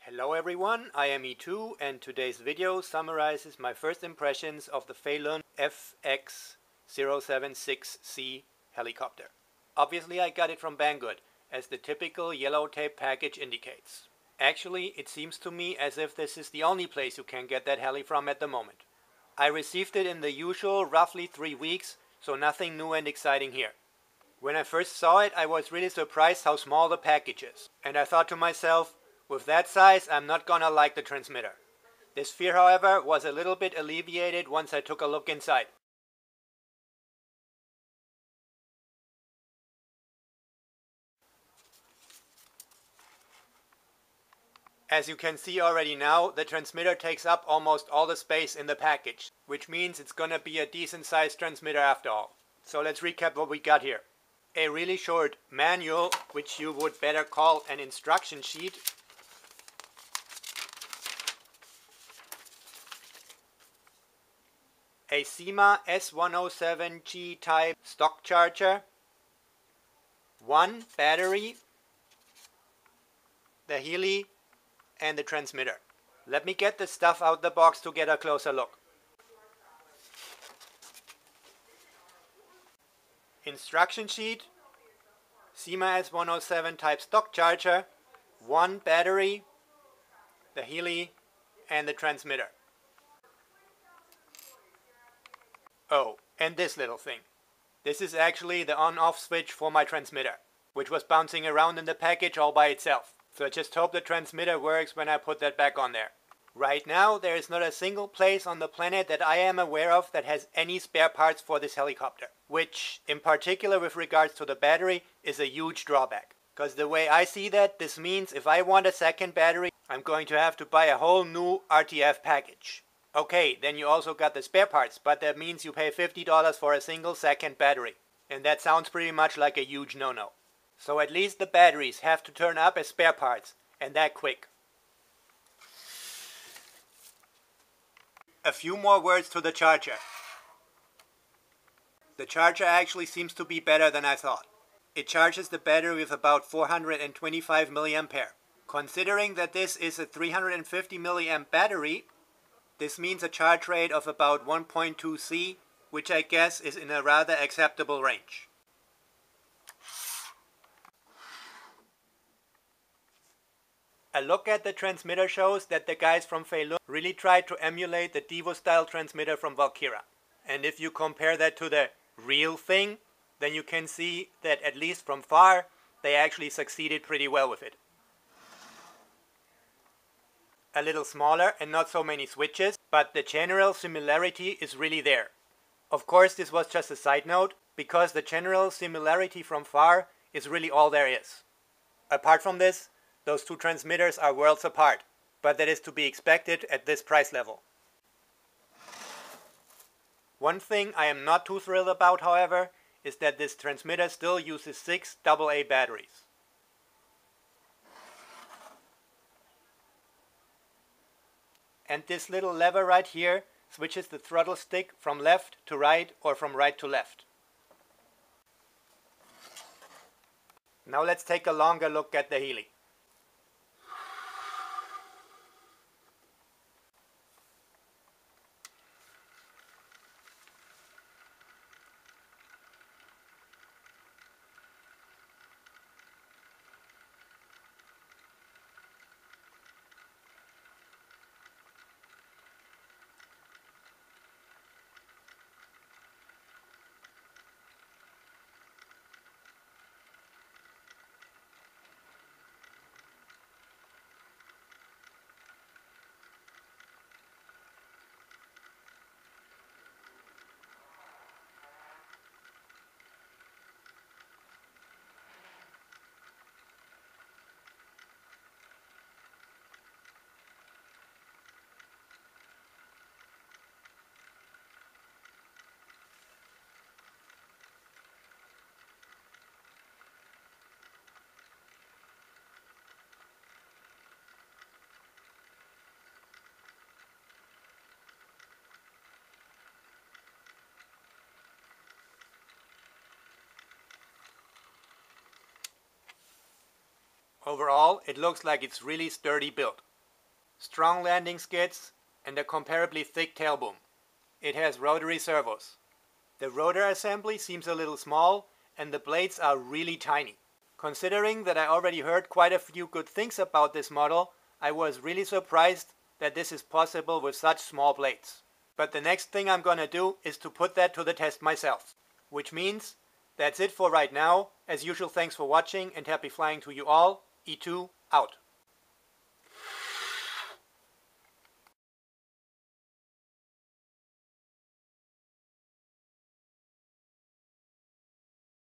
Hello everyone, I am E2 and today's video summarizes my first impressions of the FeiLun FX076C helicopter. Obviously I got it from Banggood, as the typical yellow tape package indicates. Actually, it seems to me as if this is the only place you can get that heli from at the moment. I received it in the usual roughly 3 weeks, so nothing new and exciting here. When I first saw it, I was really surprised how small the package is. And I thought to myself, with that size, I'm not gonna like the transmitter. This fear, however, was a little bit alleviated once I took a look inside. As you can see already now, the transmitter takes up almost all the space in the package, which means it's gonna be a decent sized transmitter after all. So let's recap what we got here. A really short manual, which you would better call an instruction sheet. A Syma S107G type stock charger, one battery, the heli, and the transmitter. Let me get the stuff out the box to get a closer look. Instruction sheet, Syma S107 type stock charger, one battery, the heli, and the transmitter. Oh, and this little thing. This is actually the on-off switch for my transmitter, which was bouncing around in the package all by itself. So I just hope the transmitter works when I put that back on there. Right now, there is not a single place on the planet that I am aware of that has any spare parts for this helicopter. Which, in particular with regards to the battery, is a huge drawback. Because the way I see that, this means if I want a second battery, I'm going to have to buy a whole new RTF package. Okay, then you also got the spare parts, but that means you pay $50 for a single second battery. And that sounds pretty much like a huge no-no. So at least the batteries have to turn up as spare parts, and that quick. A few more words to the charger. The charger actually seems to be better than I thought. It charges the battery with about 425 mAh. Considering that this is a 350 mAh battery, this means a charge rate of about 1.2 C, which I guess is in a rather acceptable range. A look at the transmitter shows that the guys from FeiLun really tried to emulate the Devo style transmitter from Valkyra. And if you compare that to the real thing, then you can see that at least from far, they actually succeeded pretty well with it. A little smaller and not so many switches, but the general similarity is really there. Of course, this was just a side note, because the general similarity from far is really all there is. Apart from this, those two transmitters are worlds apart, but that is to be expected at this price level. One thing I am not too thrilled about, however, is that this transmitter still uses 6 AA batteries. And this little lever right here switches the throttle stick from left to right or from right to left. Now let's take a longer look at the heli. Overall, it looks like it's really sturdy built. strong landing skids, and a comparably thick tail boom. It has rotary servos. The rotor assembly seems a little small, and the blades are really tiny. Considering that I already heard quite a few good things about this model, I was really surprised that this is possible with such small blades. But the next thing I'm gonna do is to put that to the test myself. Which means, that's it for right now. As usual, thanks for watching and happy flying to you all. E2 out.